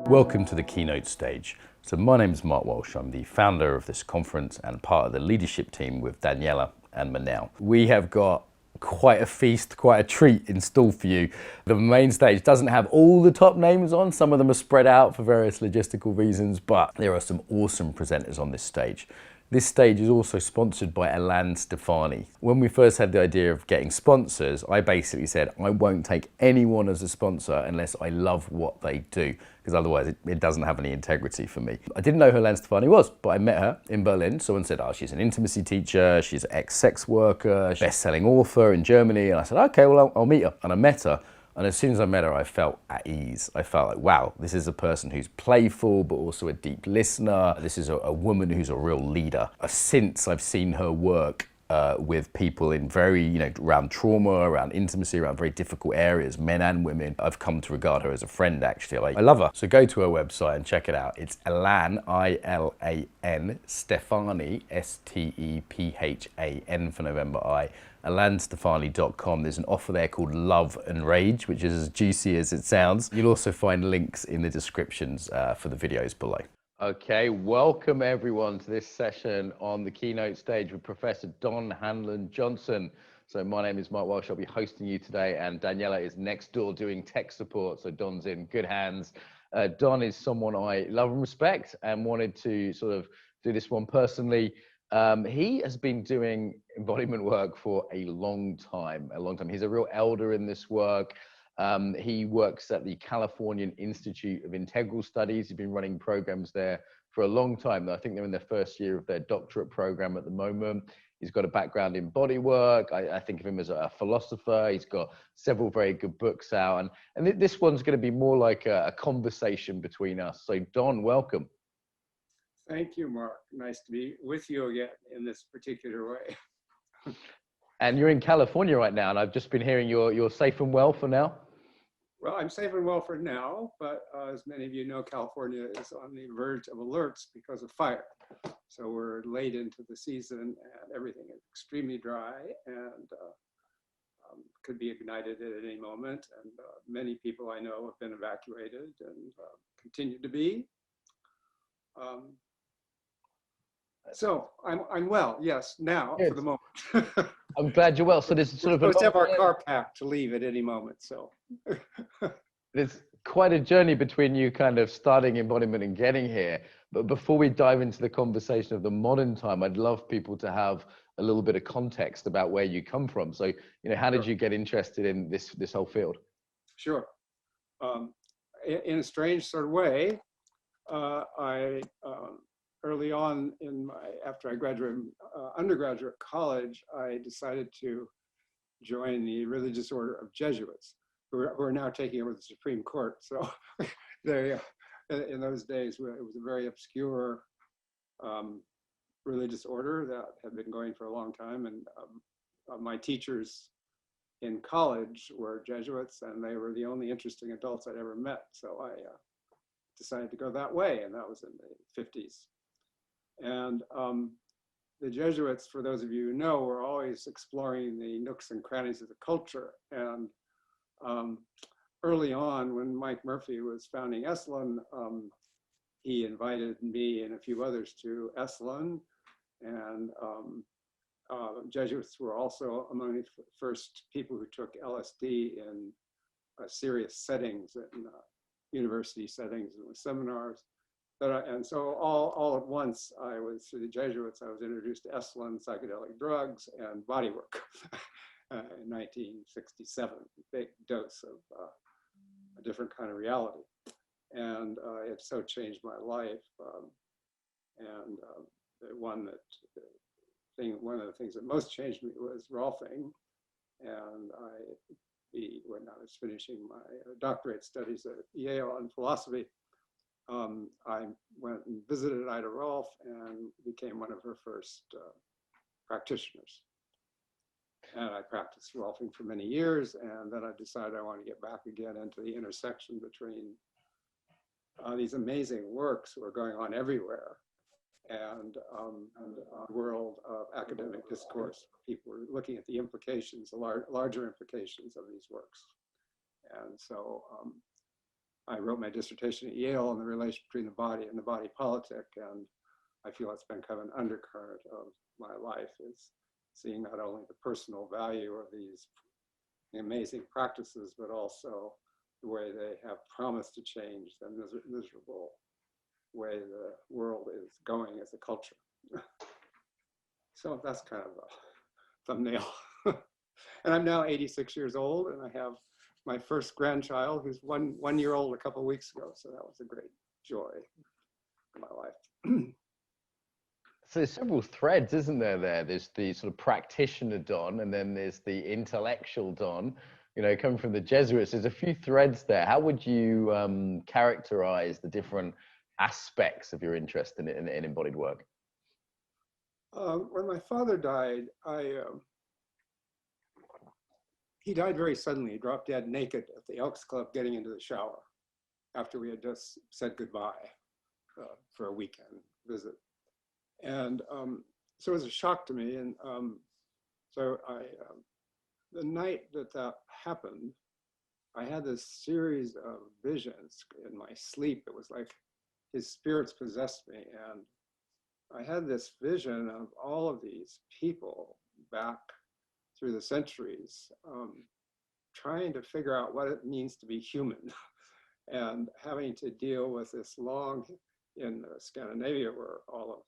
Welcome to the keynote stage. So my name is Mark Walsh. I'm the founder of this conference and part of the leadership team with Daniela and Manel. We have got quite a feast, quite a treat in store for you. The main stage doesn't have all the top names on. Some of them are spread out for various logistical reasons, but there are some awesome presenters on this stage. This stage is also sponsored by Hanlon Johnson. When we first had the idea of getting sponsors, I basically said, I won't take anyone as a sponsor unless I love what they do, because otherwise it doesn't have any integrity for me. I didn't know who Hanlon Johnson was, but I met her in Berlin. Someone said, oh, she's an intimacy teacher, she's an ex-sex worker, best-selling author in Germany. And I said, okay, well, I'll meet her. And I met her. And as soon as I met her, I felt at ease. I felt like, wow, this is a person who's playful, but also a deep listener. This is a woman who's a real leader. Since I've seen her work with people in very, around trauma, around intimacy, around very difficult areas, men and women, I've come to regard her as a friend, actually. I love her. So go to her website and check it out. It's Hanlon, I-L-A-N, Stefani, S-T-E-P-H-A-N for November I, hanlonjohnson.com. There's an offer there called Love and Rage, which is as juicy as it sounds. You'll also find links in the descriptions for the videos below. Okay, welcome everyone to this session on the keynote stage with Professor Don Hanlon Johnson. So my name is Mark Walsh, I'll be hosting you today, and Daniela is next door doing tech support, so Don's in good hands. Don is someone I love and respect and wanted to sort of do this one personally. He has been doing embodiment work for a long time. He's a real elder in this work. He works at the Californian Institute of Integral Studies. He's been running programs there for a long time. I think they're in their first year of their doctorate program at the moment. He's got a background in body work. I think of him as a philosopher. He's got several very good books out. And this one's going to be more like a conversation between us. So Don, welcome. Thank you, Mark. Nice to be with you again in this particular way. And you're in California right now, and I've just been hearing you're safe and well for now. Well, I'm safe and well for now, but as many of you know, California is on the verge of alerts because of fire. So we're late into the season and everything is extremely dry and could be ignited at any moment. And many people I know have been evacuated and continue to be. So I'm well, yes, now. Good. For the moment. I'm glad you're well. So this is sort of supposed to have our car packed to leave at any moment. So there's quite a journey between you kind of starting embodiment and getting here. But before we dive into the conversation of the modern time, I'd love people to have a little bit of context about where you come from. So, how did you get interested in this whole field? Sure. In a strange sort of way, I early on after I graduated undergraduate college, I decided to join the religious order of Jesuits, who are now taking over the Supreme Court. So in those days, it was a very obscure religious order that had been going for a long time. And my teachers in college were Jesuits, and they were the only interesting adults I'd ever met. So I decided to go that way, and that was in the 50s. And the Jesuits, for those of you who know, were always exploring the nooks and crannies of the culture. And early on, when Mike Murphy was founding Esalen, he invited me and a few others to Esalen. And Jesuits were also among the first people who took LSD in serious settings, in university settings and seminars. And so all at once, through the Jesuits, I was introduced to Esalen, psychedelic drugs, and bodywork in 1967, a big dose of a different kind of reality. And it so changed my life. One of the things that most changed me was rolfing. And when I was finishing my doctorate studies at Yale in philosophy, I went and visited Ida Rolf and became one of her first practitioners. And I practiced rolfing for many years, and then I decided I want to get back again into the intersection between these amazing works that were going on everywhere and a world of academic discourse. People were looking at the implications, the larger implications of these works. And so I wrote my dissertation at Yale on the relation between the body and the body politic, and I feel it's been kind of an undercurrent of my life, is seeing not only the personal value of these amazing practices, but also the way they have promised to change the miserable way the world is going as a culture. So that's kind of a thumbnail. And I'm now 86 years old, and I have my first grandchild who's one year old a couple of weeks ago. So that was a great joy in my life. So there's several threads, isn't there, there? There's the sort of practitioner Don, and then there's the intellectual Don, you know, coming from the Jesuits. There's a few threads there. How would you characterize the different aspects of your interest in embodied work? When my father died, he died very suddenly. He dropped dead naked at the Elks Club getting into the shower after we had just said goodbye for a weekend visit. And so it was a shock to me. And so the night that happened, I had this series of visions in my sleep. It was like his spirits possessed me. And I had this vision of all of these people back through the centuries trying to figure out what it means to be human and having to deal with this long, in Scandinavia, where all of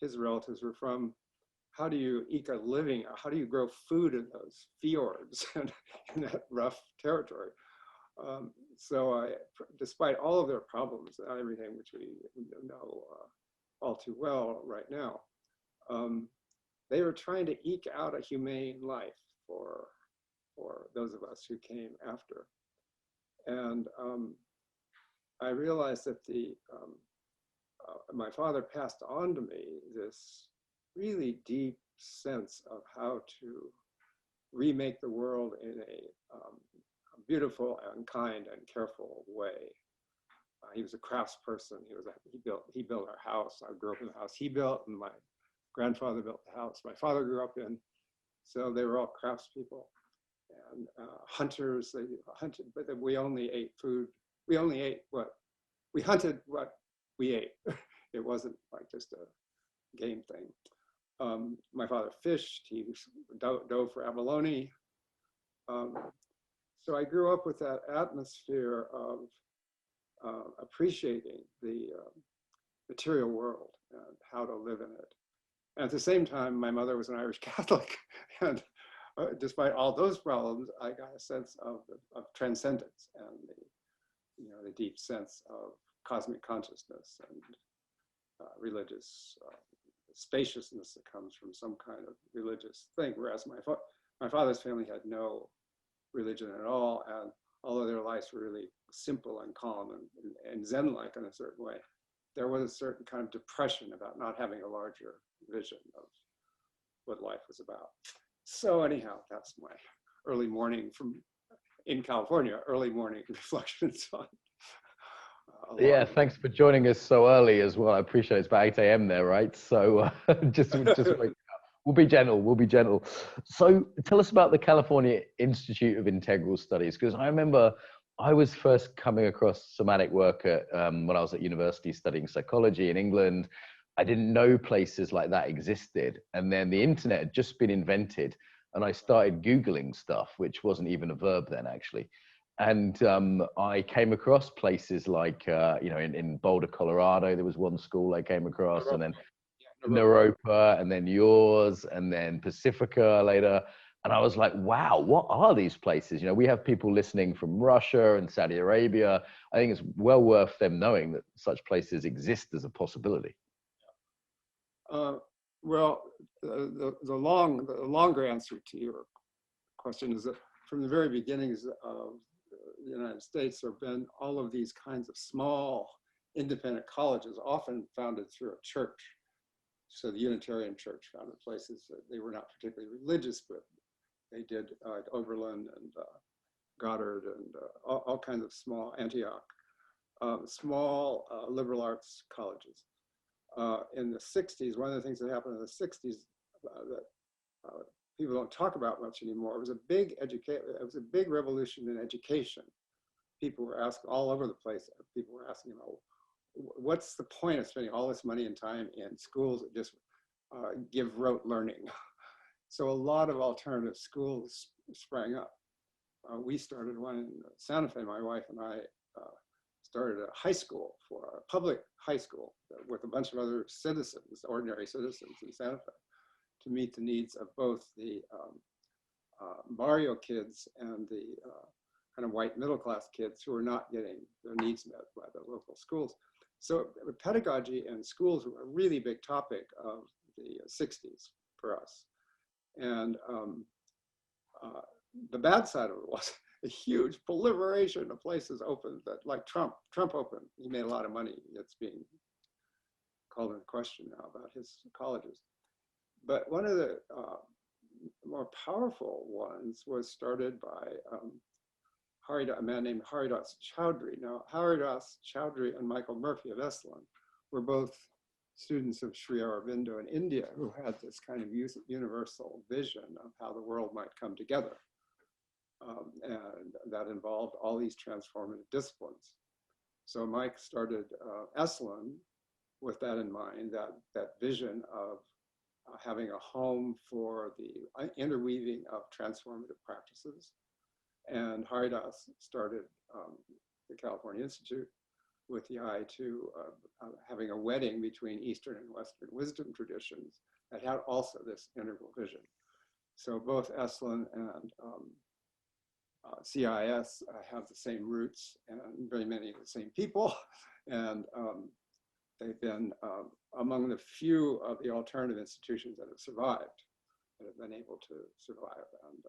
his relatives were from, how do you eke a living? How do you grow food in those fjords and in that rough territory? So despite all of their problems and everything, which we know all too well right now, they were trying to eke out a humane life for those of us who came after. And I realized that my father passed on to me this really deep sense of how to remake the world in a beautiful and kind and careful way. He was a craftsperson. He built our house. I grew up in the house he built, and my grandfather built the house my father grew up in. So they were all craftspeople and hunters. They hunted, but we only ate food. We only ate we hunted what we ate. It wasn't like just a game thing. My father fished. He dove for abalone. So I grew up with that atmosphere of appreciating the material world and how to live in it. And at the same time, my mother was an Irish Catholic, and despite all those problems, I got a sense of transcendence and the deep sense of cosmic consciousness and religious spaciousness that comes from some kind of religious thing. Whereas my father's family had no religion at all, and although their lives were really simple and calm and Zen-like in a certain way, there was a certain kind of depression about not having a larger vision of what life was about. So anyhow, that's my early morning in California, early morning reflections on. Yeah, thanks for joining us so early as well. I appreciate it's about 8 a.m. there, right? So just wait. We'll be gentle. We'll be gentle. So tell us about the California Institute of Integral Studies, because I remember I was first coming across somatic work when I was at university studying psychology in England. I didn't know places like that existed. And then the internet had just been invented, and I started Googling stuff, which wasn't even a verb then, actually. And I came across places like, in Boulder, Colorado, there was one school I came across, and then Naropa, and then yours, and then Pacifica later. And I was like, wow, what are these places? You know, we have people listening from Russia and Saudi Arabia. I think it's well worth them knowing that such places exist as a possibility. Well, the longer answer to your question is that from the very beginnings of the United States, there have been all of these kinds of small independent colleges, often founded through a church. So the Unitarian Church founded places that they were not particularly religious, but they did Oberlin and Goddard and all kinds of small, Antioch, small liberal arts colleges. In the 60s, one of the things that happened in the 60s that people don't talk about much anymore, it was a big revolution in education. people were asking all over the place. People were asking, what's the point of spending all this money and time in schools that just give rote learning? So a lot of alternative schools sprang up. We started one in Santa Fe. My wife and I started a high school, for a public high school with a bunch of other citizens, ordinary citizens in Santa Fe, to meet the needs of both the barrio kids and the kind of white middle class kids who are not getting their needs met by the local schools. So pedagogy and schools were a really big topic of the 60s for us. And the bad side of it was a huge proliferation of places opened that, like Trump opened. He made a lot of money. It's being called into question now about his colleges. But one of the more powerful ones was started by a man named Haridas Chowdhury. Now, Haridas Chowdhury and Michael Murphy of Esalen were both students of Sri Aurobindo in India, who had this kind of universal vision of how the world might come together. And that involved all these transformative disciplines. So Mike started Esalen with that in mind, that vision of having a home for the interweaving of transformative practices. And Haridas started the California Institute with the eye to having a wedding between Eastern and Western wisdom traditions that had also this integral vision. So both Esalen and CIS have the same roots and very many of the same people. And they've been among the few of the alternative institutions that have survived, that have been able to survive. And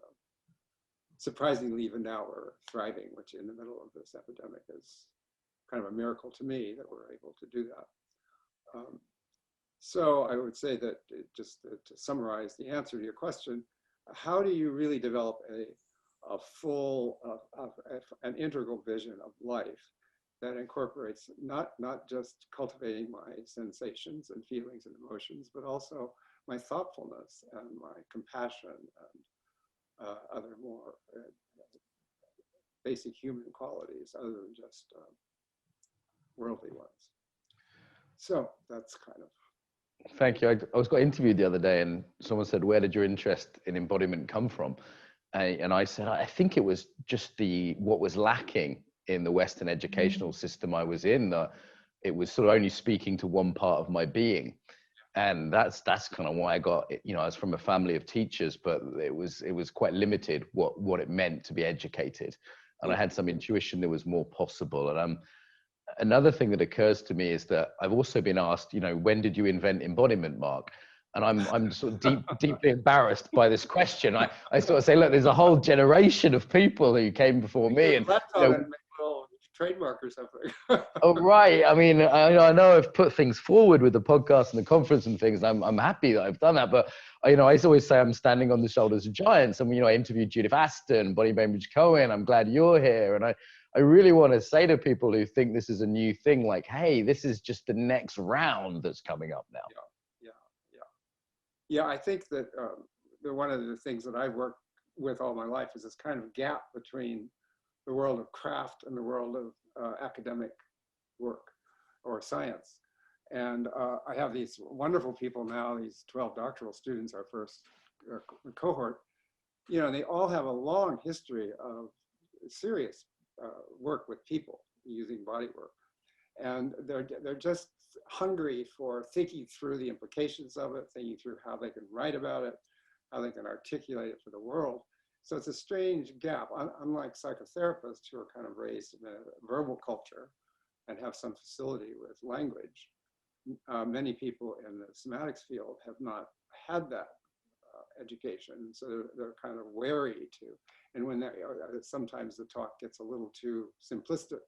surprisingly, even now we're thriving, which in the middle of this epidemic is kind of a miracle to me that we're able to do that. So I would say that just to summarize the answer to your question, how do you really develop a full, an integral vision of life that incorporates not just cultivating my sensations and feelings and emotions, but also my thoughtfulness and my compassion and other more basic human qualities other than just worldly ones. So that's kind of. Thank you. I was got interviewed the other day and someone said, where did your interest in embodiment come from? And I said, I think it was just what was lacking in the Western educational system I was in, that it was sort of only speaking to one part of my being. And that's kind of why I got, I was from a family of teachers, but it was quite limited what it meant to be educated. And I had some intuition there was more possible. And another thing that occurs to me is that I've also been asked, when did you invent embodiment, Mark? And I'm sort of deeply embarrassed by this question. I sort of say, look, there's a whole generation of people who came before me, and trademark or something. Oh, right. I mean, I know I've put things forward with the podcast and the conference and things. And I'm happy that I've done that. But, I always say I'm standing on the shoulders of giants. And, I interviewed Judith Aston, Bonnie Bainbridge Cohen. I'm glad you're here. And I really want to say to people who think this is a new thing, like, hey, this is just the next round that's coming up now. Yeah, I think that one of the things that I've worked with all my life is this kind of gap between the world of craft and the world of academic work or science. And I have these wonderful people now, these 12 doctoral students, our first cohort, they all have a long history of serious work with people using body work. And they're just hungry for thinking through the implications of it, thinking through how they can write about it, how they can articulate it for the world. So it's a strange gap. Unlike psychotherapists who are kind of raised in a verbal culture and have some facility with language, many people in the somatics field have not had that education. So they're kind of wary to, and when sometimes the talk gets a little too simplistic,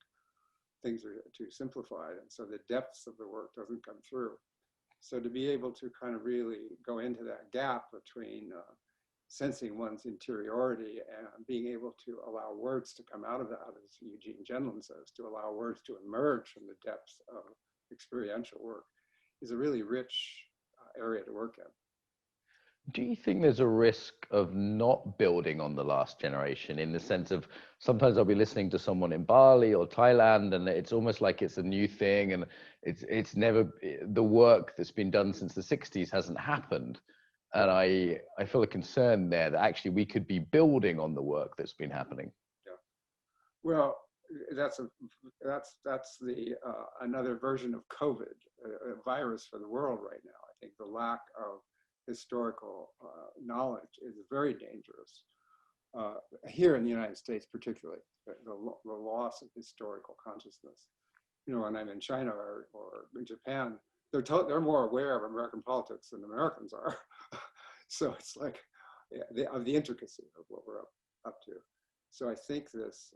things are too simplified, and so the depths of the work doesn't come through. So to be able to kind of really go into that gap between sensing one's interiority and being able to allow words to come out of that, as Eugene Gendlin says, to allow words to emerge from the depths of experiential work, is a really rich area to work in. Do you think there's a risk of not building on the last generation, in the sense of sometimes I'll be listening to someone in Bali or Thailand and it's almost like it's a new thing, and it's never, the work that's been done since the 60s hasn't happened. And I feel a concern there that actually we could be building on the work that's been happening. Yeah. Well, that's the another version of COVID, a virus for the world right now. I think the lack of historical knowledge is very dangerous. Here in the United States, particularly, the loss of historical consciousness. You know, when I'm in China or in Japan, they're more aware of American politics than Americans are. So it's like, yeah, of the intricacy of what we're up to. So I think this,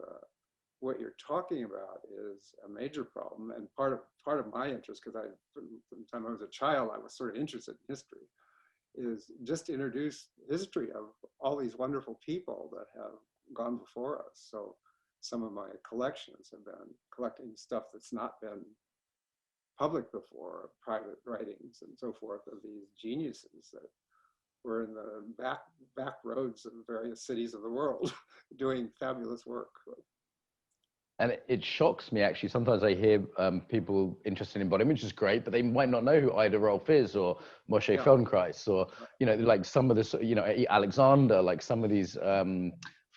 what you're talking about is a major problem, and part of my interest, because from the time I was a child, I was sort of interested in history, is just to introduce history of all these wonderful people that have gone before us. So some of my collections have been collecting stuff that's not been public before, private writings and so forth, of these geniuses that were in the back roads of various cities of the world doing fabulous work. And it shocks me, actually. Sometimes I hear people interested in embodiment, which is great, but they might not know who Ida Rolf is, or Moshe Feldenkrais, or, you know, like some of this, you know, Alexander, like some of these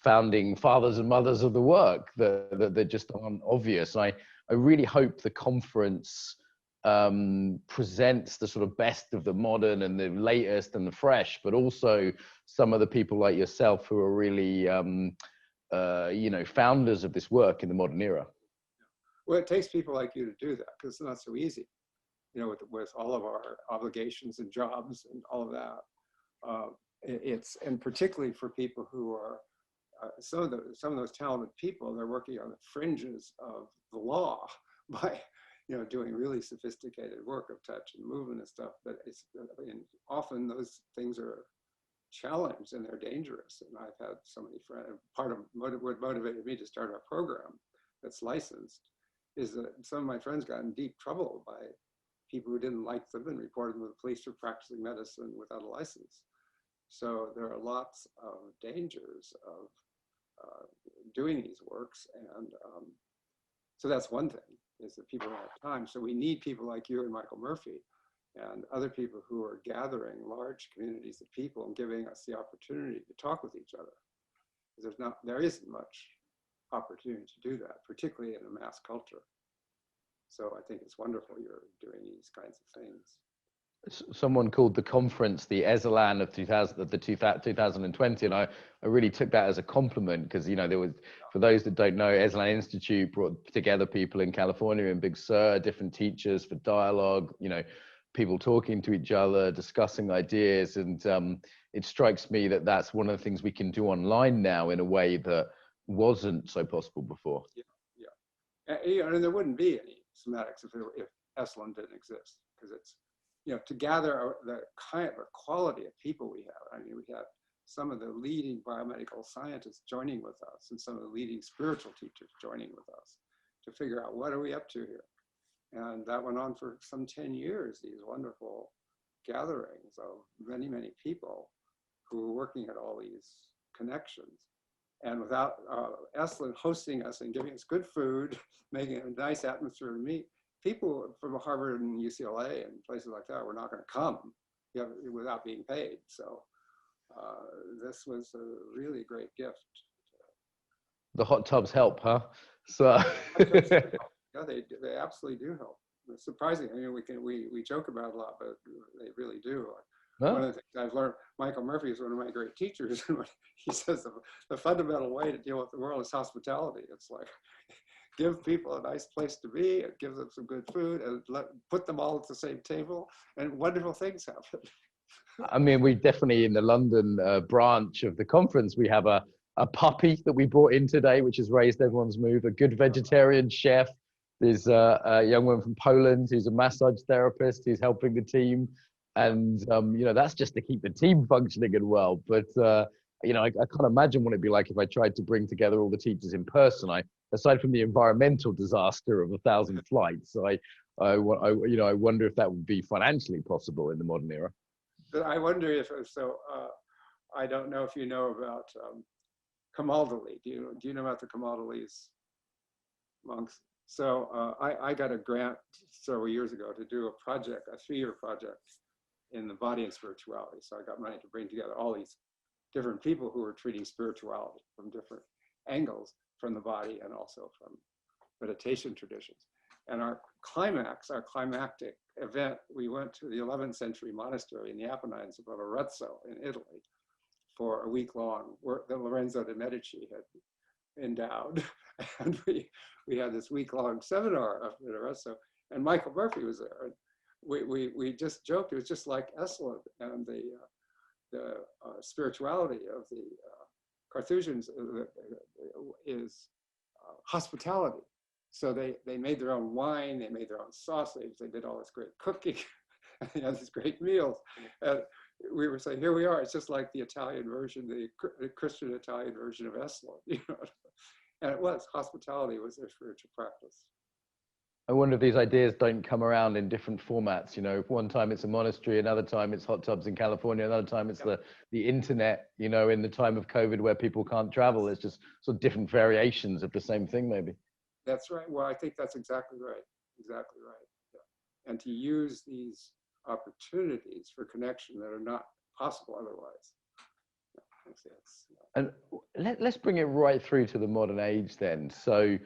founding fathers and mothers of the work that just aren't obvious. And I really hope the conference presents the sort of best of the modern and the latest and the fresh, but also some of the people like yourself who are really, you know, founders of this work in the modern era. Well, it takes people like you to do that, because it's not so easy, you know, with all of our obligations and jobs and all of that. And particularly for people who are, some of those talented people, they're working on the fringes of the law by, you know, doing really sophisticated work of touch and movement and stuff. But it's, and often those things are challenged and they're dangerous. And I've had so many friends. Part of what motivated me to start our program that's licensed is that some of my friends got in deep trouble by people who didn't like them and reported them to the police for practicing medicine without a license. So there are lots of dangers of doing these works. And so that's one thing, is that people don't have time. So we need people like you and Michael Murphy and other people who are gathering large communities of people and giving us the opportunity to talk with each other. Because there isn't much opportunity to do that, particularly in a mass culture. So I think it's wonderful you're doing these kinds of things. Someone called the conference the Ezelan of 2020, and I really took that as a compliment, because, you know, there was, for those that don't know, Ezelan Institute brought together people in California in Big Sur, different teachers for dialogue, you know, people talking to each other, discussing ideas, and it strikes me that that's one of the things we can do online now in a way that wasn't so possible before. Yeah. And there wouldn't be any somatics if Esalen didn't exist, because it's, you know, to gather the kind of quality of people we have. I mean, we have some of the leading biomedical scientists joining with us and some of the leading spiritual teachers joining with us to figure out what are we up to here. And that went on for some 10 years, these wonderful gatherings of many, many people who were working at all these connections. And without Esalen hosting us and giving us good food, making a nice atmosphere to meet, people from Harvard and UCLA and places like that were not going to come, you know, without being paid. So this was a really great gift. The hot tubs help, huh? So yeah, they absolutely do help. It's surprising. I mean, we joke about it a lot, but they really do. One of the things I've learned, Michael Murphy is one of my great teachers. He says the fundamental way to deal with the world is hospitality. It's like, give people a nice place to be, and give them some good food, and put them all at the same table, and wonderful things happen. I mean, we definitely, in the London branch of the conference, we have a puppy that we brought in today, which has raised everyone's mood, a good vegetarian chef. There's a young woman from Poland who's a massage therapist who's helping the team. And, you know, that's just to keep the team functioning and well. But, you know, I can't imagine what it'd be like if I tried to bring together all the teachers in person. Aside from the environmental disaster of 1,000 flights, you know, I wonder if that would be financially possible in the modern era. I wonder if I don't know if you know about Camaldoli. Do you know about the Camaldolese monks? So I got a grant several years ago to do a project, a 3-year project in the body and spirituality. So I got money to bring together all these different people who were treating spirituality from different angles, from the body and also from meditation traditions. And our climactic event, we went to the 11th century monastery in the Apennines above Arezzo in Italy for a week long, where the Lorenzo de Medici had endowed. And we had this week-long seminar up at Arezzo, and Michael Murphy was there. And we just joked, it was just like Esalen and the spirituality of the Carthusians is hospitality. So they made their own wine, they made their own sausage, they did all this great cooking, and they had these great meals. And we were saying, here we are, it's just like the Italian version, the Christian Italian version of Esalen, you know. And it was, hospitality was their spiritual practice. I wonder if these ideas don't come around in different formats. You know, one time it's a monastery, another time it's hot tubs in California, another time it's the internet, you know, in the time of COVID where people can't travel. It's just sort of different variations of the same thing, maybe. That's right. Well, I think that's exactly right. Exactly right. Yeah. And to use these opportunities for connection that are not possible otherwise. And let's bring it right through to the modern age then. So,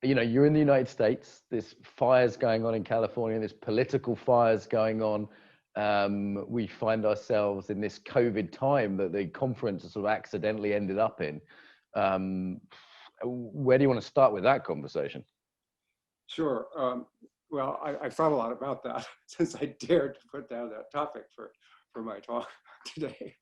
you know, you're in the United States, there's fires going on in California, there's political fires going on. We find ourselves in this COVID time that the conference sort of accidentally ended up in. Where do you want to start with that conversation? Sure. Well, I've thought a lot about that since I dared to put down that topic for my talk today.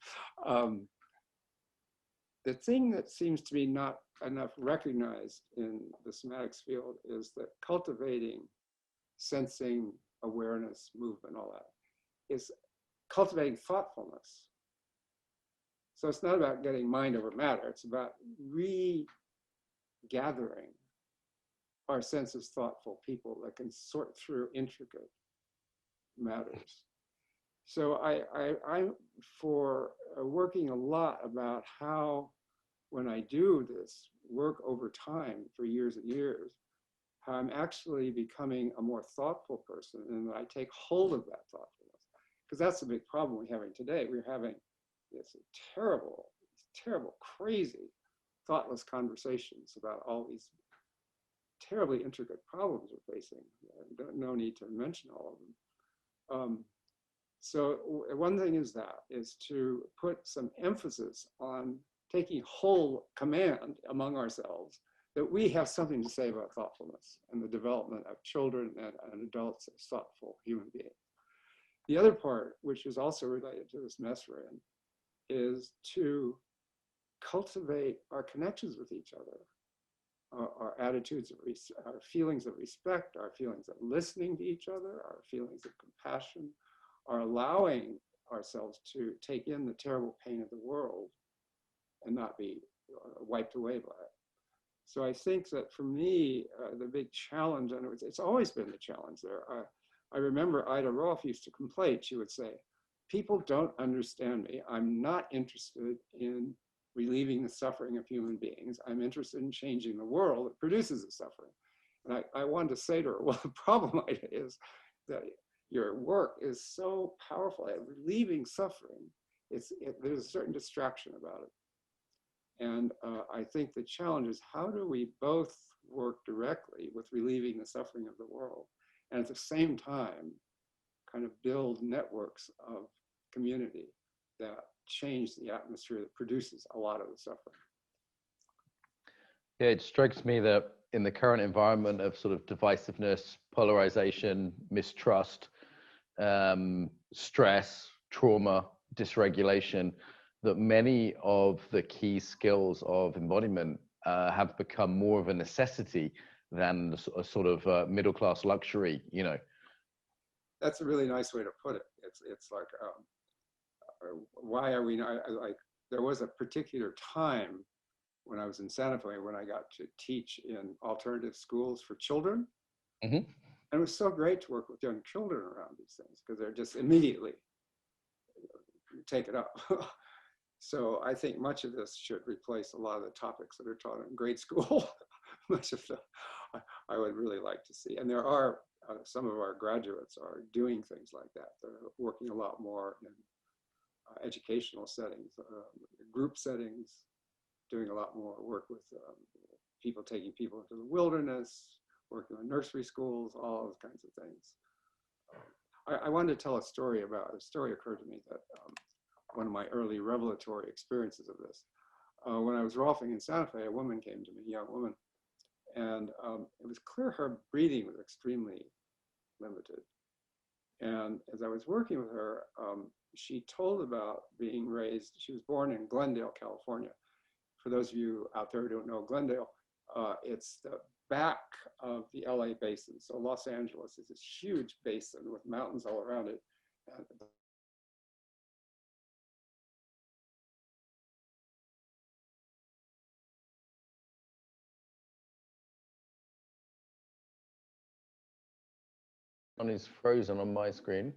The thing that seems to be not enough recognized in the somatics field is that cultivating sensing, awareness, movement, all that, is cultivating thoughtfulness. So it's not about getting mind over matter, it's about regathering our sense as thoughtful people that can sort through intricate matters. So I'm for working a lot about how, when I do this work over time for years and years, how I'm actually becoming a more thoughtful person, and that I take hold of that thoughtfulness. Because that's the big problem we're having today. We're having this terrible, crazy, thoughtless conversations about all these terribly intricate problems we're facing. No need to mention all of them. So one thing is to put some emphasis on taking whole command among ourselves, that we have something to say about thoughtfulness and the development of children and adults as thoughtful human beings. The other part, which is also related to this mess we're in, is to cultivate our connections with each other, our attitudes, our feelings of respect, our feelings of listening to each other, our feelings of compassion, are allowing ourselves to take in the terrible pain of the world and not be wiped away by it. So I think that for me, the big challenge, and it's always been the challenge there. I remember Ida Rolf used to complain. She would say, people don't understand me. I'm not interested in relieving the suffering of human beings. I'm interested in changing the world that produces the suffering. And I wanted to say to her, well, the problem is that your work is so powerful at relieving suffering. There's a certain distraction about it. And I think the challenge is, how do we both work directly with relieving the suffering of the world, and at the same time kind of build networks of community that change the atmosphere that produces a lot of the suffering. Yeah, it strikes me that in the current environment of sort of divisiveness, polarization, mistrust, stress, trauma, dysregulation, that many of the key skills of embodiment have become more of a necessity than a sort of middle-class luxury, you know. That's a really nice way to put it. It's like, why are we not, like, there was a particular time when I was in Santa Fe when I got to teach in alternative schools for children. Mm-hmm. And it was so great to work with young children around these things, because they're just immediately take it up. So I think much of this should replace a lot of the topics that are taught in grade school. Much of the, I would really like to see. And there are some of our graduates are doing things like that. They're working a lot more in educational settings, group settings, doing a lot more work with people, taking people into the wilderness, working on nursery schools, all those kinds of things. I wanted to tell a story occurred to me that one of my early revelatory experiences of this. When I was rolfing in Santa Fe, a woman came to me, a young woman, and it was clear her breathing was extremely limited. And as I was working with her, she told about being raised, she was born in Glendale, California. For those of you out there who don't know Glendale, it's the back of the LA basin. So Los Angeles is this huge basin with mountains all around it. And Don is frozen on my screen.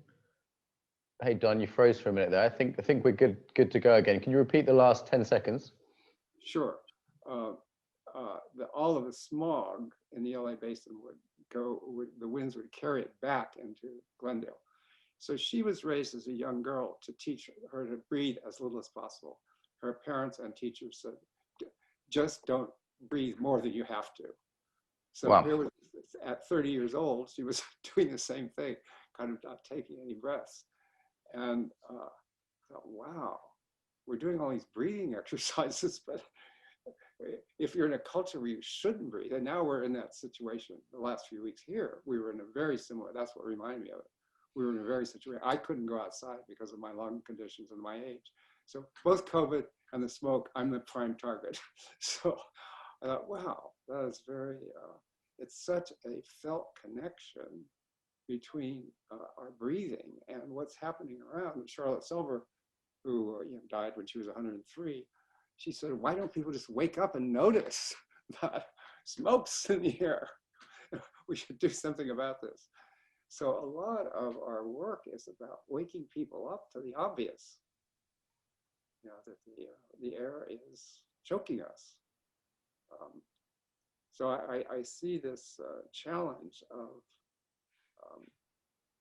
Hey Don, you froze for a minute there. I think we're good to go again. Can you repeat the last 10 seconds? Sure. All of the smog in the LA basin the winds would carry it back into Glendale. So she was raised as a young girl to teach her to breathe as little as possible. Her parents and teachers said, just don't breathe more than you have to. So wow. Here was, at 30 years old, she was doing the same thing, kind of not taking any breaths. And I thought, wow, we're doing all these breathing exercises, but if you're in a culture where you shouldn't breathe, and now we're in that situation the last few weeks here, we were in a very similar, that's what reminded me of it. We were in a very situation, I couldn't go outside because of my lung conditions and my age. So both COVID and the smoke, I'm the prime target. So I thought, wow, that is very, it's such a felt connection between our breathing and what's happening around. And Charlotte Silver, who died when she was 103, she said, why don't people just wake up and notice that smoke's in the air? We should do something about this. So a lot of our work is about waking people up to the obvious, that the air is choking us. So I see this challenge of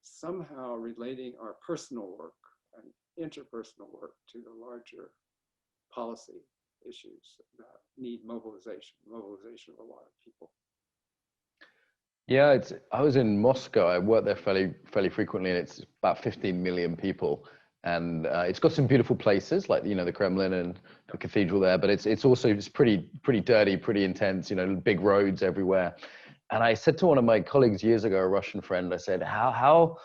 somehow relating our personal work and interpersonal work to the larger policy issues that need mobilization of a lot of people. Yeah, I was in Moscow. I work there fairly frequently, and it's about 15 million people. And it's got some beautiful places like the Kremlin and the cathedral there, but it's also pretty dirty, pretty intense. Big roads everywhere. And I said to one of my colleagues years ago, a Russian friend, I said, how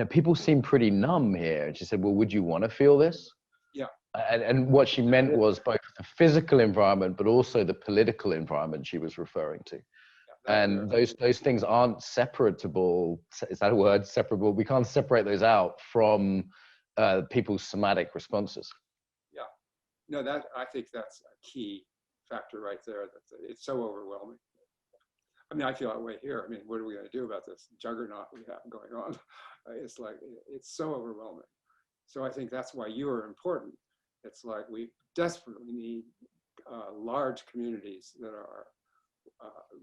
people seem pretty numb here. And she said, well, would you want to feel this? Yeah. And what she meant was both the physical environment, but also the political environment she was referring to. And those things aren't separable. Is that a word? Separable. We can't separate those out from people's somatic responses. Yeah. No, I think that's a key factor right there. That it's so overwhelming. I mean, I feel that way here. I mean, what are we going to do about this juggernaut we have going on? It's like, it's so overwhelming. So I think that's why you are important. It's like we desperately need large communities that are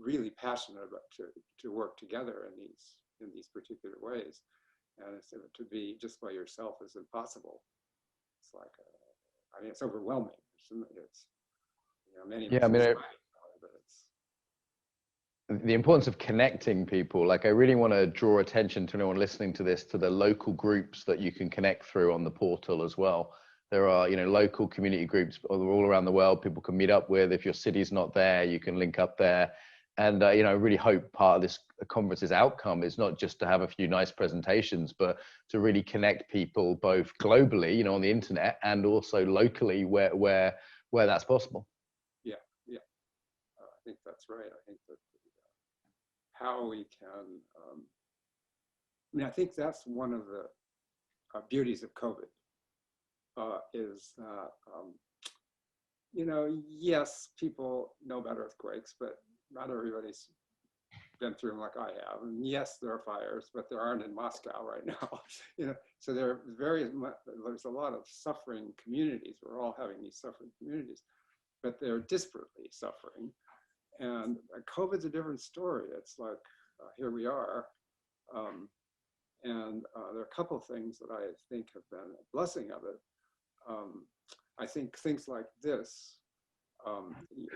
really passionate about to work together in these particular ways. And to be just by yourself is impossible. It's like, I mean, it's overwhelming. It's many of us but it's the importance of connecting people. Like, I really want to draw attention to anyone listening to this, to the local groups that you can connect through on the portal as well. There are, local community groups all around the world people can meet up with. If your city's not there, you can link up there. And, I really hope part of this conference's outcome is not just to have a few nice presentations, but to really connect people both globally, on the internet, and also locally where that's possible. Yeah. I think that's right. I think that how we can, I think that's one of the beauties of COVID. Is that, yes, people know about earthquakes, but not everybody's been through them like I have. And yes, there are fires, but there aren't in Moscow right now. So there are there's a lot of suffering communities. We're all having these suffering communities, but they're disparately suffering. And COVID's a different story. It's like, here we are. And there are a couple of things that I think have been a blessing of it. I think things like this,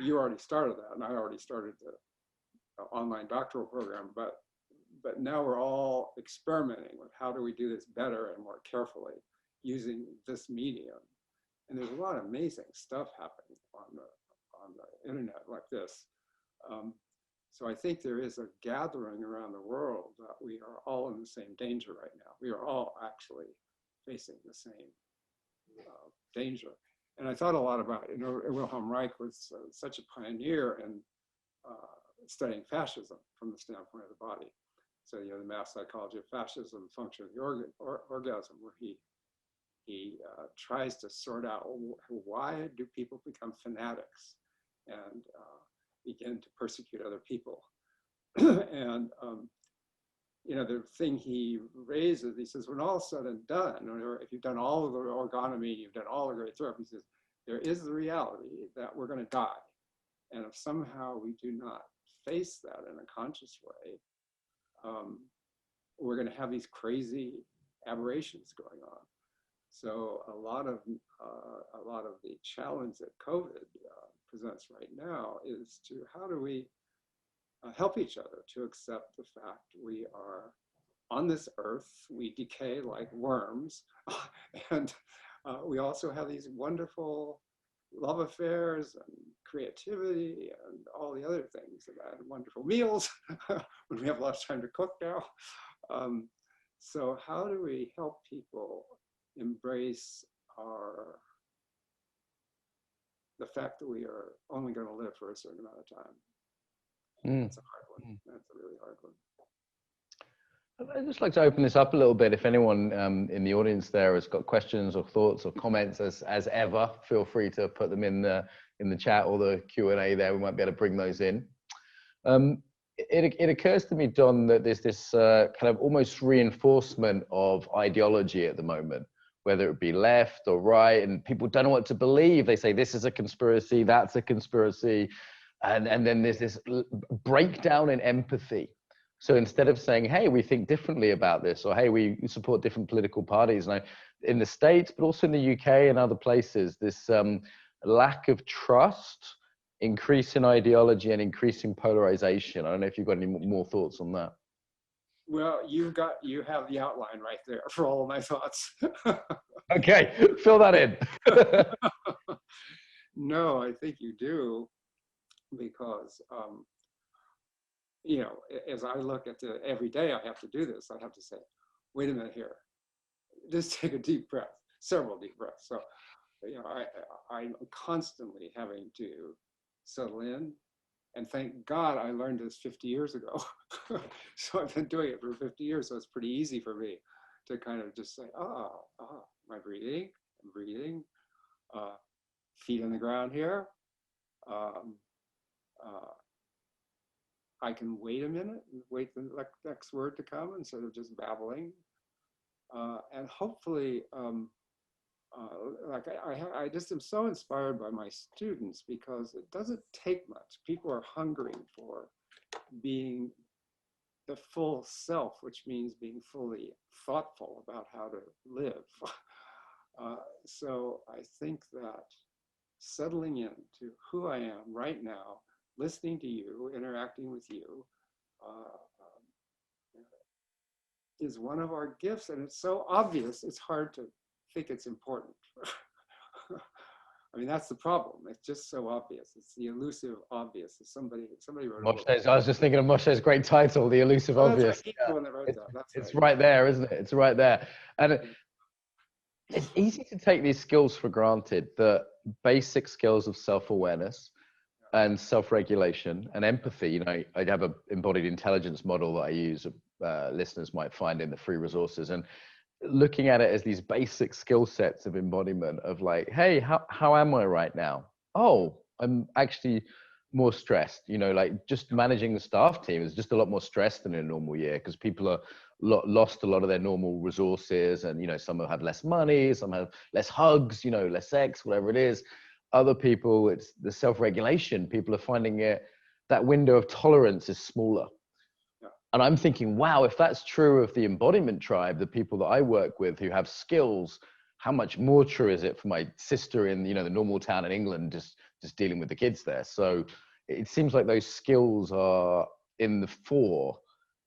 you already started that, and I already started the online doctoral program, but now we're all experimenting with how do we do this better and more carefully using this medium. And there's a lot of amazing stuff happening on the internet like this. So I think there is a gathering around the world that we are all in the same danger right now. We are all actually facing the same danger. And I thought a lot about it. Wilhelm Reich was such a pioneer in studying fascism from the standpoint of the body. So, the mass psychology of fascism, function of the orgasm, where he tries to sort out why do people become fanatics and begin to persecute other people. And the thing he raises, he says, when all is said and done, or if you've done all of the orgonomy, you've done all the great therapy, he says, there is the reality that we're going to die. And if somehow we do not face that in a conscious way, we're going to have these crazy aberrations going on. So a lot of the challenge that COVID presents right now is to how do we help each other to accept the fact we are on this earth, we decay like worms, and we also have these wonderful love affairs and creativity and all the other things, and wonderful meals when we have a lot of time to cook now. So how do we help people embrace the fact that we are only going to live for a certain amount of time? That's a hard one. That's a really hard one. I'd just like to open this up a little bit. If anyone in the audience there has got questions or thoughts or comments, as ever, feel free to put them in the chat or the Q&A there. We might be able to bring those in. It occurs to me, Don, that there's this kind of almost reinforcement of ideology at the moment, whether it be left or right, and people don't know what to believe. They say this is a conspiracy, that's a conspiracy, and then there's this breakdown in empathy. So instead of saying, hey, we think differently about this, or hey, we support different political parties, and in the States, but also in the UK and other places, this lack of trust, increasing ideology, and increasing polarization. I don't know if you've got any more thoughts on that. Well, you have the outline right there for all of my thoughts. Okay, fill that in. No, I think you do, because as I look at every day I have to do this, I have to say, wait a minute here, just take a deep breath, several deep breaths. So, I'm constantly having to settle in, and thank God I learned this 50 years ago. So I've been doing it for 50 years, so it's pretty easy for me to kind of just say, am I breathing? I'm breathing. Feet on the ground here. I can wait a minute and wait the next word to come instead of just babbling. And hopefully, I just am so inspired by my students, because it doesn't take much. People are hungering for being the full self, which means being fully thoughtful about how to live. So I think that settling into who I am right now, listening to you, interacting with you, is one of our gifts, and it's so obvious, it's hard to think it's important. I mean, that's the problem. It's just so obvious. It's the elusive obvious. Somebody wrote a book. I was just thinking of Moshe's great title, The Elusive Obvious. That's right. He's the one that wrote that. That's It's right. right there, isn't it? It's right there. And it's easy to take these skills for granted, the basic skills of self-awareness and self-regulation and empathy. I have an embodied intelligence model that I use, listeners might find in the free resources, and looking at it as these basic skill sets of embodiment of like, hey, how am I right now? Oh, I'm actually more stressed, you know, like just managing the staff team is just a lot more stressed than in a normal year because people are lost a lot of their normal resources, and you know, some have had less money, some have less hugs, you know, less sex, whatever it is. Other people, it's the self-regulation. People are finding it, that window of tolerance is smaller. Yeah. And I'm thinking, wow, if that's true of the embodiment tribe, the people that I work with who have skills, how much more true is it for my sister in, you know, the normal town in England, just dealing with the kids there? So it seems like those skills are in the fore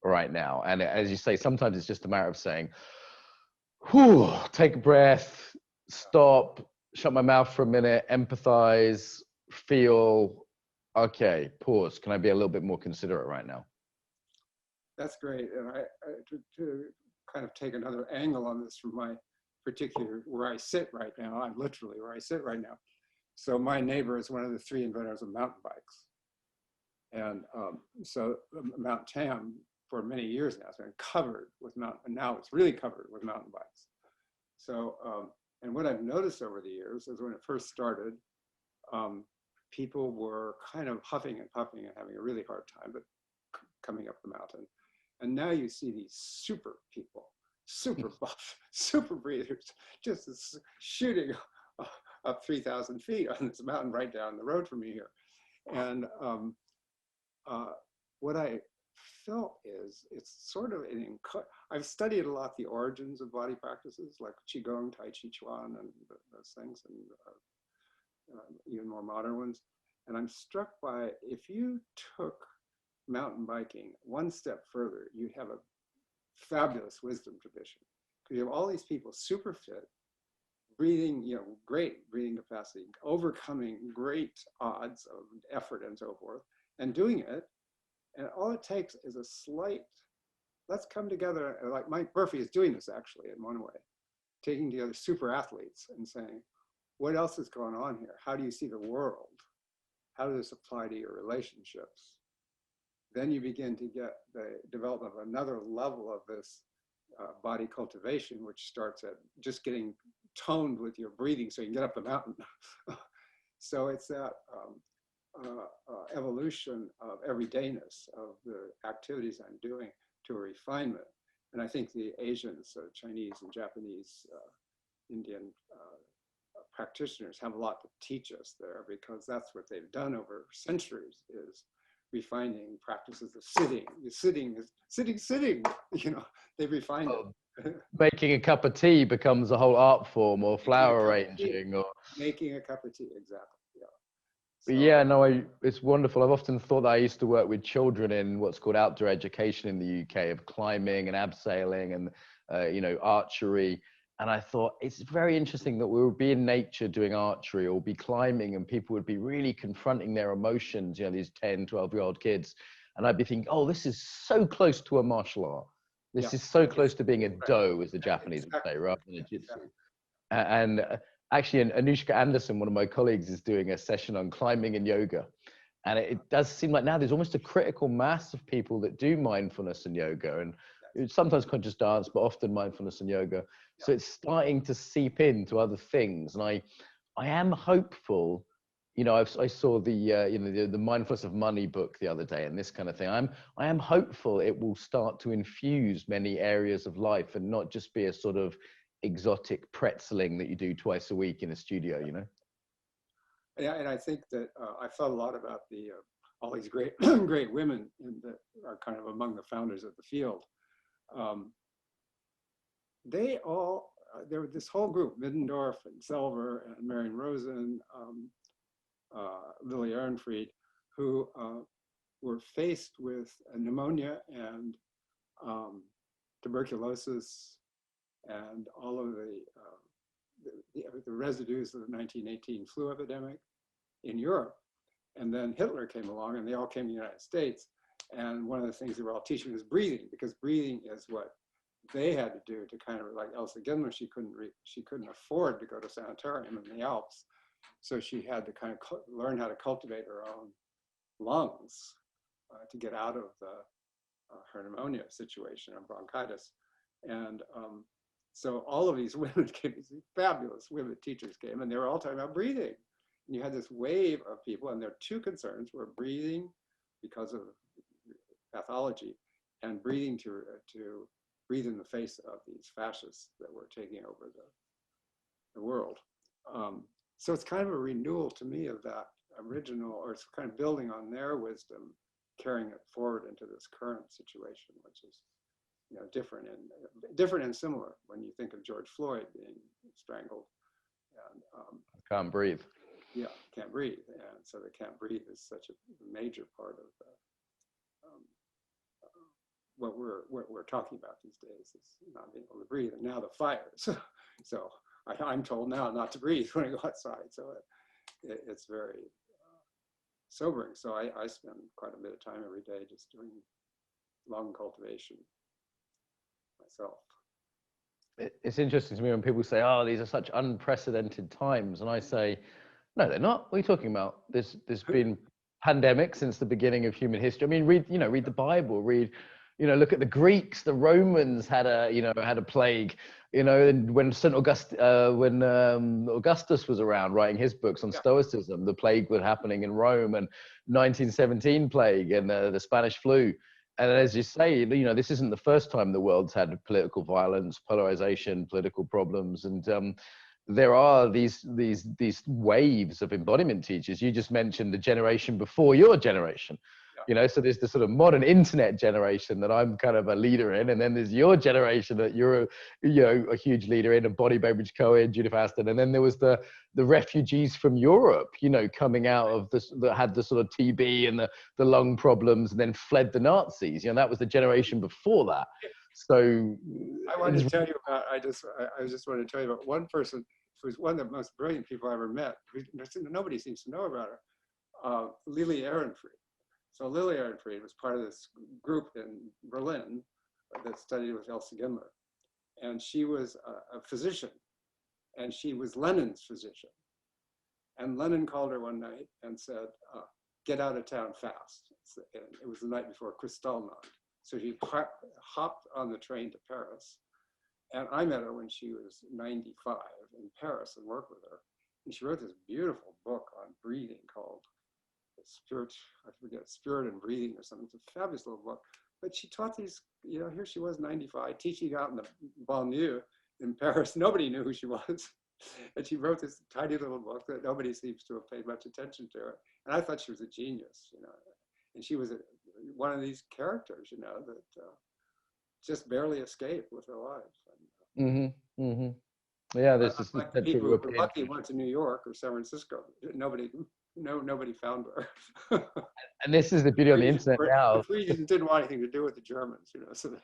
right now. And as you say, sometimes it's just a matter of saying, whew, take a breath, stop, shut my mouth for a minute, empathize, feel, okay, pause. Can I be a little bit more considerate right now? That's great. And to kind of take another angle on this from my particular, where I sit right now, I'm literally where I sit right now. So my neighbor is one of the 3 inventors of mountain bikes. And so Mount Tam for many years now has been covered with mountain, and now it's really covered with mountain bikes. So, and what I've noticed over the years is when it first started, people were kind of huffing and puffing and having a really hard time, but coming up the mountain. And now you see these super people, super buff, super breathers, just shooting up 3,000 feet on this mountain right down the road from me here. And what I felt is it's sort of I've studied a lot the origins of body practices like Qigong, Tai Chi Chuan, and those things, and even more modern ones. And I'm struck by, if you took mountain biking one step further, you have a fabulous wisdom tradition. Because you have all these people super fit, breathing, you know, great breathing capacity, overcoming great odds of effort and so forth, and doing it. And all it takes is a slight, let's come together, like Mike Murphy is doing this actually in one way, taking together super athletes and saying, what else is going on here? How do you see the world? How does this apply to your relationships? Then you begin to get the development of another level of this body cultivation, which starts at just getting toned with your breathing so you can get up the mountain. So it's that evolution of everydayness of the activities I'm doing to a refinement. And I think the Asians, Chinese and Japanese, Indian practitioners have a lot to teach us there, because that's what they've done over centuries, is refining practices of sitting. Sitting is sitting, you know, they've refined it. Making a cup of tea becomes a whole art form, or flower arranging, or making a cup of tea, exactly. Yeah. So, yeah, no, it's wonderful. I've often thought that I used to work with children in what's called outdoor education in the UK, of climbing and abseiling and you know, archery. And I thought it's very interesting that we would be in nature doing archery or be climbing, and people would be really confronting their emotions, you know, these 10, 12-year-old kids. And I'd be thinking, oh, this is so close to a martial art. This is so close to being a do, as the Japanese would say, rather than a jitsu. And actually, Anushka Anderson, one of my colleagues, is doing a session on climbing and yoga. And it does seem like now there's almost a critical mass of people that do mindfulness and yoga, and sometimes conscious dance, but often mindfulness and yoga. So it's starting to seep into other things. And I am hopeful, you know, I saw the, you know, the Mindfulness of Money book the other day, and this kind of thing. I am hopeful it will start to infuse many areas of life and not just be a sort of exotic pretzeling that you do twice a week in a studio, you know? Yeah, and I think that I thought a lot about the all these great great women that are kind of among the founders of the field. They all, there was this whole group, Middendorf and Selver and Marion Rosen, Lily Ehrenfried, who were faced with pneumonia and tuberculosis and all of the residues of the 1918 flu epidemic in Europe. And then Hitler came along and they all came to the United States. And one of the things they were all teaching was breathing, because breathing is what they had to do to kind of, like Elsa Gindler, she couldn't afford to go to sanitarium in the Alps. So she had to kind of learn how to cultivate her own lungs to get out of her pneumonia situation and bronchitis. And so all of these women came, these fabulous women teachers came, and they were all talking about breathing. And you had this wave of people, and their two concerns were breathing because of pathology, and breathing to breathe in the face of these fascists that were taking over the world. So it's kind of a renewal to me of that original, or it's kind of building on their wisdom, carrying it forward into this current situation, which is, you know, different and similar when you think of George Floyd being strangled and Can't breathe. yeah, can't breathe, and so the can't breathe is such a major part of what we're talking about these days, is not being able to breathe. And now the fires. So I'm told now not to breathe when I go outside. So it's very sobering. So I spend quite a bit of time every day just doing lung cultivation myself. It's interesting to me when people say, "Oh, these are such unprecedented times," and I say, "No, they're not. What are you talking about? There's been pandemics since the beginning of human history. I mean, read the Bible, look at the Greeks, the Romans had a plague, and when Augustus was around writing his books on Stoicism, the plague was happening in Rome, and 1917 plague and the Spanish flu. And as you say, this isn't the first time the world's had political violence, polarization, political problems, and there are these waves of embodiment teachers. You just mentioned the generation before your generation. So there's the sort of modern internet generation that I'm kind of a leader in, and then there's your generation that you're a huge leader in, and Bonnie Bainbridge Cohen, Judith Aston, and then there was the refugees from Europe, coming out of this, that had the sort of TB and the lung problems, and then fled the Nazis. That was the generation before that. So I wanted to tell you about. I just wanted to tell you about one person who was one of the most brilliant people I ever met. Nobody seems to know about her. Lily Ehrenfried. So Lily Ehrenfried was part of this group in Berlin that studied with Elsa Gimler. And she was a physician, and she was Lenin's physician. And Lenin called her one night and said, get out of town fast. And it was the night before Kristallnacht. So she hopped on the train to Paris. And I met her when she was 95 in Paris and worked with her. And she wrote this beautiful book on breathing called Spirit and Breathing or something. It's a fabulous little book. But she taught these, here she was 95, teaching out in the banlieue in Paris. Nobody knew who she was. And she wrote this tiny little book that nobody seems to have paid much attention to her. And I thought she was a genius, And she was one of these characters, that just barely escaped with her life. Yeah, there's this like the people who were lucky went to New York or San Francisco. Nobody found her. And this is the beauty on the internet now. The Frisians didn't want anything to do with the Germans, So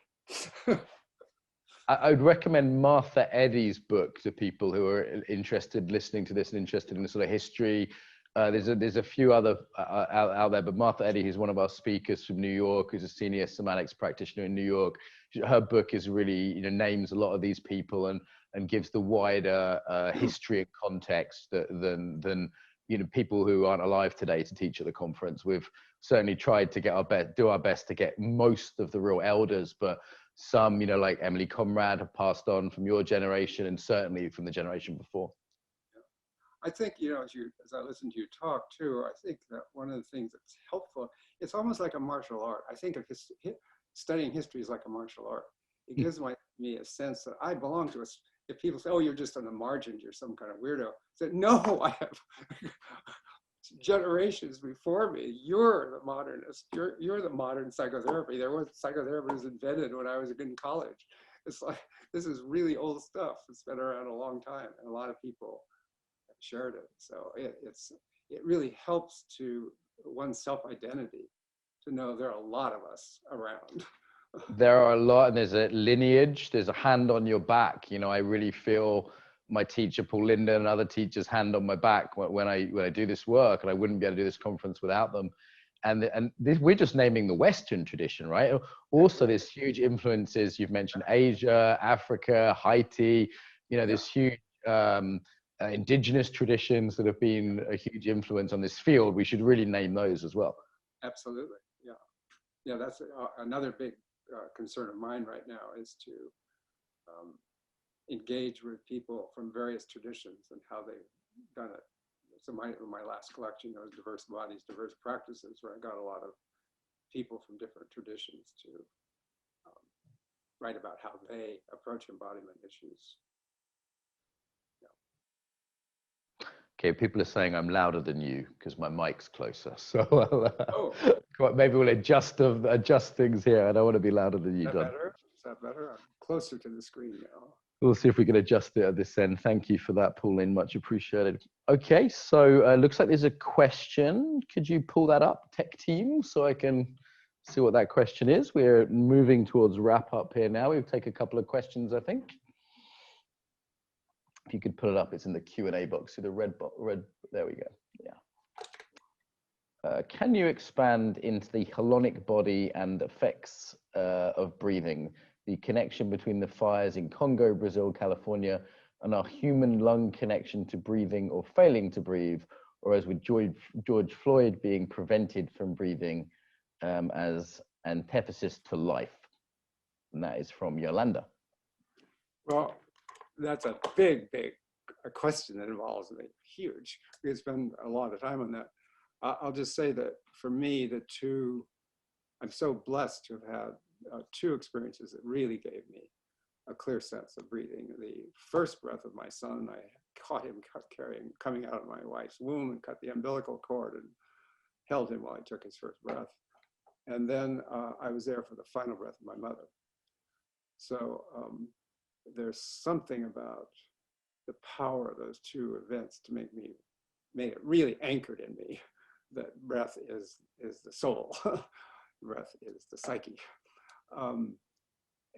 I would recommend Martha Eddy's book to people who are interested, listening to this and interested in the sort of history. There's a few other out there, but Martha Eddy, who's one of our speakers from New York, who's a senior somatics practitioner in New York. Her book is really, names a lot of these people and gives the wider history and context than people who aren't alive today to teach at the conference. We've certainly tried to do our best to get most of the real elders, but some, like Emily Conrad, have passed on from your generation and certainly from the generation before. I think, as I listen to you talk too, I think that one of the things that's helpful, it's almost like a martial art. I think of studying history is like a martial art. It gives me a sense that I belong to us. If people say, oh, you're just on the margins, you're some kind of weirdo. I said, no, I have generations before me. You're the modernist. You're the modern psychotherapy. Psychotherapy was invented when I was in college. It's like, this is really old stuff. It's been around a long time, and a lot of people have shared it. So it really helps to one's self-identity to know there are a lot of us around. There are a lot, and there's a lineage, there's a hand on your back. I really feel my teacher, Paul Linden, and other teachers' hand on my back when I do this work, and I wouldn't be able to do this conference without them. And we're just naming the Western tradition, right? Also, there's huge influences. You've mentioned Asia, Africa, Haiti, there's huge indigenous traditions that have been a huge influence on this field. We should really name those as well. Absolutely, yeah. Yeah, that's another big concern of mine right now, is to engage with people from various traditions and how they've done it. so my last collection was Diverse Bodies, Diverse Practices, where I got a lot of people from different traditions to write about how they approach embodiment issues. Okay, people are saying I'm louder than you because my mic's closer. So maybe we'll adjust things here. I don't want to be louder than you, Is that Don. better? Is that better? I'm closer to the screen now. We'll see if we can adjust it at this end. Thank you for that, Pauline. Much appreciated. Okay, so looks like there's a question. Could you pull that up, tech team, so I can see what that question is? We're moving towards wrap up here now. We'll take a couple of questions, I think. If you could put it up, it's in the Q&A box. See the red, there we go. Yeah. Can you expand into the holonic body and effects of breathing, the connection between the fires in Congo, Brazil, California, and our human lung connection to breathing or failing to breathe, or as with George Floyd being prevented from breathing as antithesis to life? And that is from Yolanda. Well, that's a big question that involves me, huge. We could spend a lot of time on that. I'll just say that for me, I'm so blessed to have had two experiences that really gave me a clear sense of breathing. The first breath of my son, I caught him coming out of my wife's womb and cut the umbilical cord and held him while he took his first breath. And then I was there for the final breath of my mother. So there's something about the power of those two events to made it really anchored in me that breath is the soul, breath is the psyche.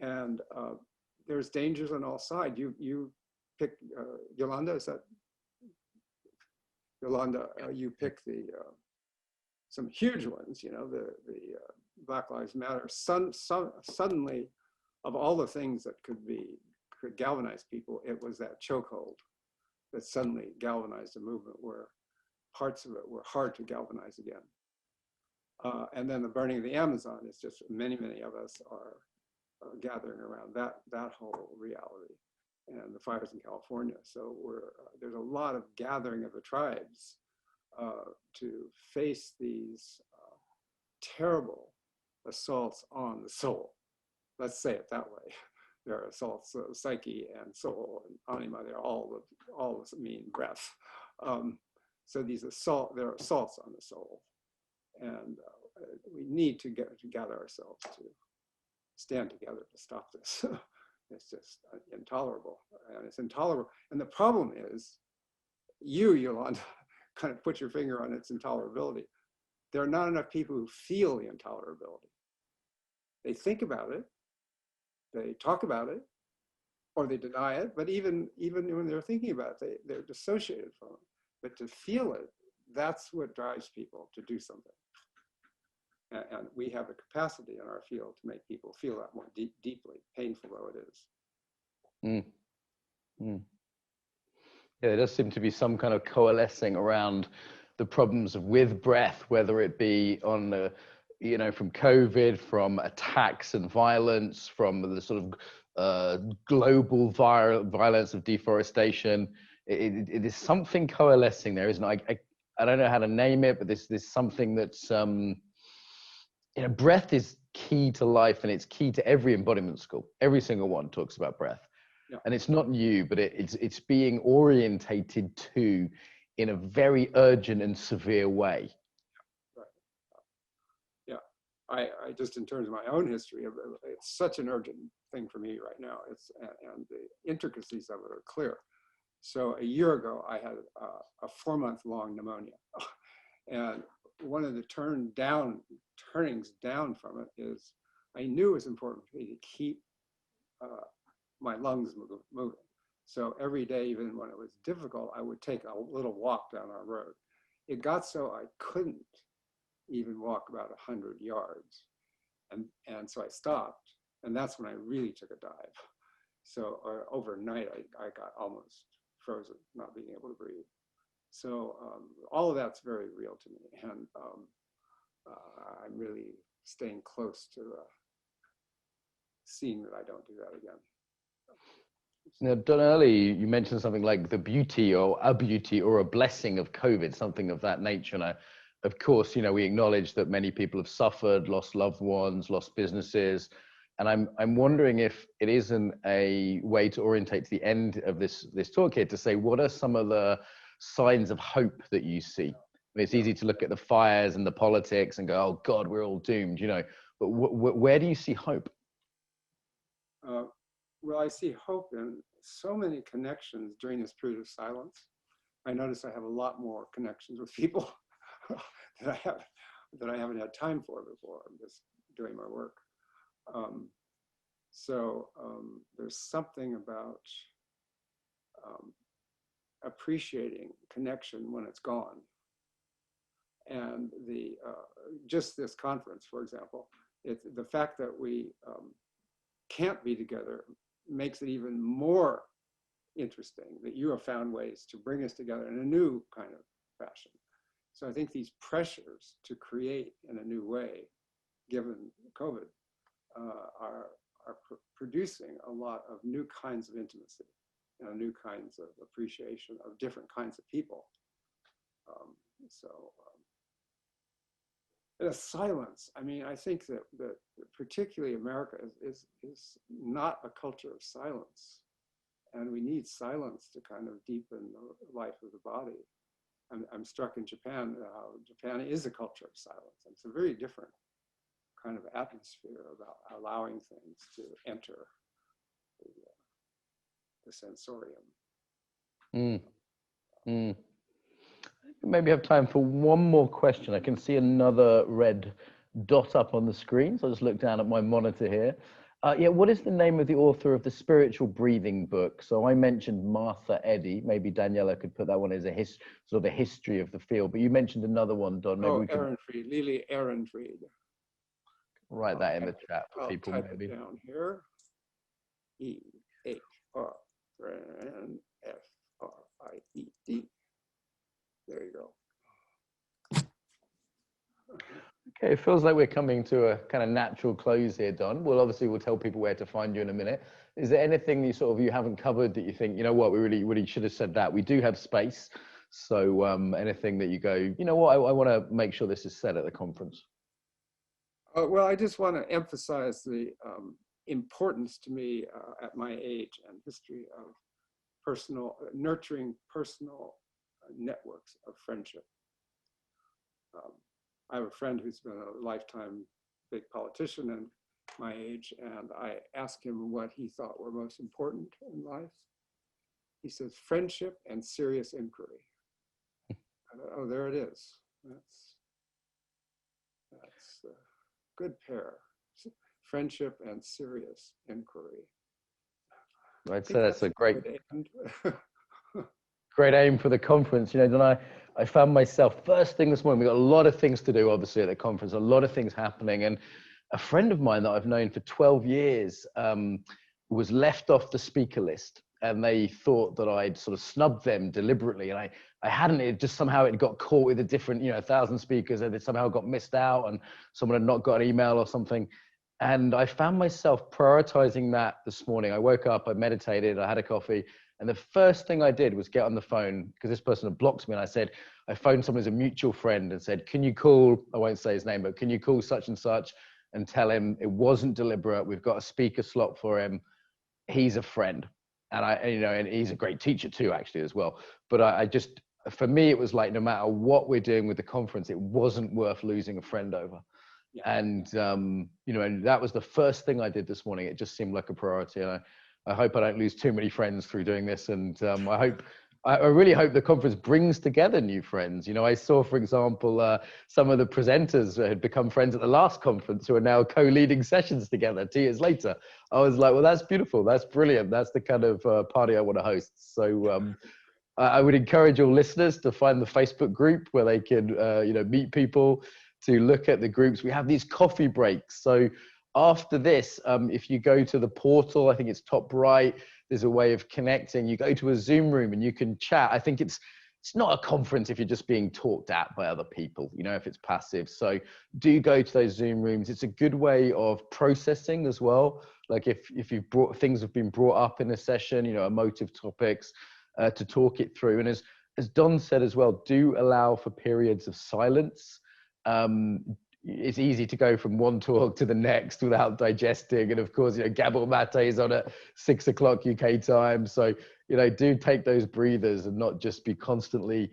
And there's dangers on all sides. You pick, Yolanda, is that? Yolanda, you pick some huge ones, the Black Lives Matter. Suddenly, of all the things that could galvanize people, it was that chokehold that suddenly galvanized a movement where parts of it were hard to galvanize again. And then the burning of the Amazon is just many of us are gathering around that whole reality, and the fires in California. So there's a lot of gathering of the tribes to face these terrible assaults on the soul. Let's say it that way. There are assaults of psyche and soul and anima. They're all mean breath. So there are assaults on the soul, and we need to gather ourselves to stand together to stop this. It's just intolerable, and it's intolerable. And the problem is, Yolanda, kind of put your finger on its intolerability. There are not enough people who feel the intolerability. They think about it, they talk about it, or they deny it, but even when they're thinking about it, they're dissociated from it. But to feel it, that's what drives people to do something. And we have the capacity in our field to make people feel that more deeply, painful though it is. Yeah, there does seem to be some kind of coalescing around the problems with breath, whether it be on the, from COVID, from attacks and violence, from the sort of global violence of deforestation. It is something coalescing there, isn't it? I don't know how to name it, but there's something that's, breath is key to life, and it's key to every embodiment school. Every single one talks about breath. Yeah. And it's not new, but it's being orientated to in a very urgent and severe way. Right. Yeah, I just, in terms of my own history, it's such an urgent thing for me right now. And the intricacies of it are clear. So a year ago, I had a 4-month-long pneumonia, and one of the turnings down from it is I knew it was important for me to keep my lungs moving. So every day, even when it was difficult, I would take a little walk down our road. It got so I couldn't even walk about 100 yards. And so I stopped, and that's when I really took a dive. So overnight, I got almost frozen, not being able to breathe. So all of that's very real to me. And I'm really staying close to seeing that I don't do that again. Now, Don, earlier you mentioned something like the beauty or a beauty or a blessing of COVID, something of that nature. And of course, we acknowledge that many people have suffered, lost loved ones, lost businesses. And I'm wondering if it isn't a way to orientate to the end of this talk here to say, what are some of the signs of hope that you see? I mean, it's easy to look at the fires and the politics and go, oh God, we're all doomed, but where do you see hope? Well, I see hope in so many connections during this period of silence. I notice I have a lot more connections with people that I haven't had time for before. I'm just doing my work. There's something about appreciating connection when it's gone. And just this conference, for example, the fact that we can't be together makes it even more interesting that you have found ways to bring us together in a new kind of fashion. So I think these pressures to create in a new way, given COVID, are producing a lot of new kinds of intimacy, new kinds of appreciation of different kinds of people. The silence. I mean, I think that particularly America is not a culture of silence, and we need silence to kind of deepen the life of the body. I'm struck in Japan how Japan is a culture of silence. It's a very different kind of atmosphere about allowing things to enter the sensorium. Maybe have time for one more question. I can see another red dot up on the screen, so I'll just look down at my monitor here. What is the name of the author of the Spiritual Breathing book? So I mentioned Martha Eddy. Maybe Daniela could put that one as a sort of a history of the field. But you mentioned another one, Don. Maybe we can Lily Ehrenfried. Write that in the chat for people. I'll type it down here. E-H-R-N-F-R-I-E-D. There you go. Okay, it feels like we're coming to a kind of natural close here, Don. We'll tell people where to find you in a minute. Is there anything you haven't covered that you think, you know what, we really should have said that? We do have space. So anything that you go, you know what, I want to make sure this is said at the conference. Well, I just want to emphasize the importance to me at my age and history of nurturing personal networks of friendship. I have a friend who's been a lifetime big politician and my age, and I asked him what he thought were most important in life. He says, friendship and serious inquiry. I thought, oh, there it is. That's a good pair. Friendship and serious inquiry. I'd say that's a great aim for the conference. Then I found myself first thing this morning, we got a lot of things to do, obviously, at the conference, a lot of things happening. And a friend of mine that I've known for 12 years was left off the speaker list. And they thought that I'd sort of snubbed them deliberately. And I hadn't, it just somehow it got caught with a different, 1,000 speakers, and it somehow got missed out and someone had not got an email or something. And I found myself prioritizing that this morning. I woke up, I meditated, I had a coffee. And the first thing I did was get on the phone, because this person had blocked me, and I phoned someone who's a mutual friend and said, can you call, I won't say his name, but can you call such and such and tell him it wasn't deliberate. We've got a speaker slot for him. He's a friend. And and he's a great teacher too, actually, as well. But for me, it was like, no matter what we're doing with the conference, it wasn't worth losing a friend over. Yeah. And, and that was the first thing I did this morning. It just seemed like a priority. And I hope I don't lose too many friends through doing this. And I really hope the conference brings together new friends. I saw, for example, some of the presenters had become friends at the last conference who are now co-leading sessions together 2 years later. I was like, well, that's beautiful. That's brilliant. That's the kind of party I want to host. So I would encourage all listeners to find the Facebook group where they can, meet people, to look at the groups. We have these coffee breaks. So after this, if you go to the portal, I think it's top right, there's a way of connecting. You go to a Zoom room and you can chat. I think it's it's not a conference if you're just being talked at by other people, you know, if it's passive. So do go to those Zoom rooms. It's a good way of processing as well. Like if you've brought things have been brought up in a session, you know, emotive topics, to talk it through. And as Don said as well, do allow for periods of silence. It's easy to go from one talk to the next without digesting. And of course, you know, Gabor Mate is on at 6 o'clock UK time. So, you know, do take those breathers and not just be constantly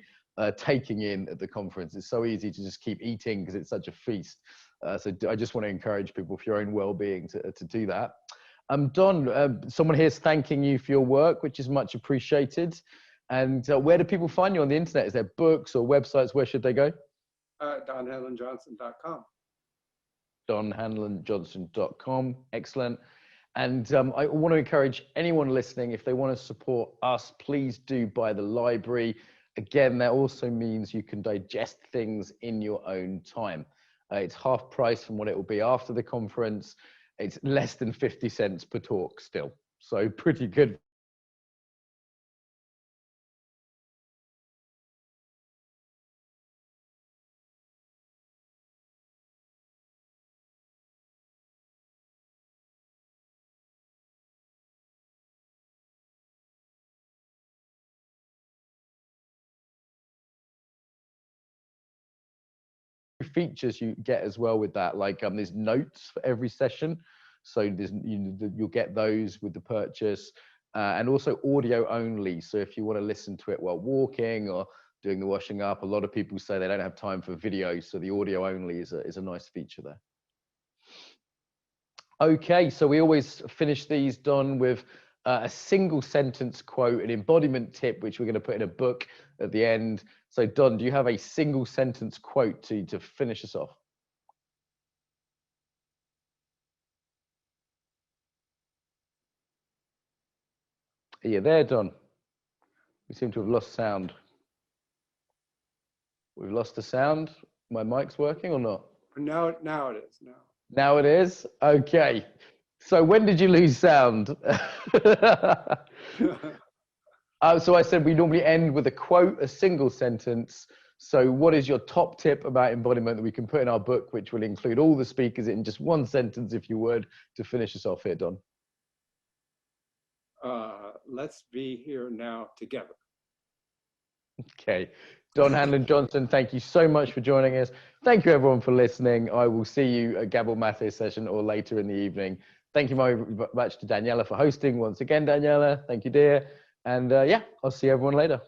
taking in at the conference. It's so easy to just keep eating because it's such a feast. So I just want to encourage people for your own well-being to do that. Don, someone here is thanking you for your work, which is much appreciated. And where do people find you on the internet? Is there books or websites? Where should they go? DonHanlonJohnson.com. DonHanlonJohnson.com. Excellent. And I want to encourage anyone listening, if they want to support us, please do buy the library. Again, that also means you can digest things in your own time. It's half price from what it will be after the conference. It's less than 50 cents per talk still. So pretty good. Features you get as well with that, like there's notes for every session, so there's you'll get those with the purchase, and also audio only. So if you want to listen to it while walking or doing the washing up, a lot of people say they don't have time for video, so the audio only is a nice feature there. Okay, so we always finish these, Don, with a single sentence quote, an embodiment tip, which we're going to put in a book at the end. So Don, do you have a single sentence quote to finish us off? Are you there, Don? We seem to have lost sound. We've lost the sound. My mic's working or not? Now it is. Now it is? Okay. So when did you lose sound? So I said we normally end with a quote, a single sentence. So what is your top tip about embodiment that we can put in our book, which will include all the speakers in just one sentence, if you would, to finish us off here, Don? Let's be here now together. Okay. Don Hanlon Johnson, thank you so much for joining us. Thank you everyone for listening. I will see you at Gabor Mate session or later in the evening. Thank you very much to Daniela for hosting once again, Daniela. Thank you, dear. And yeah, I'll see everyone later.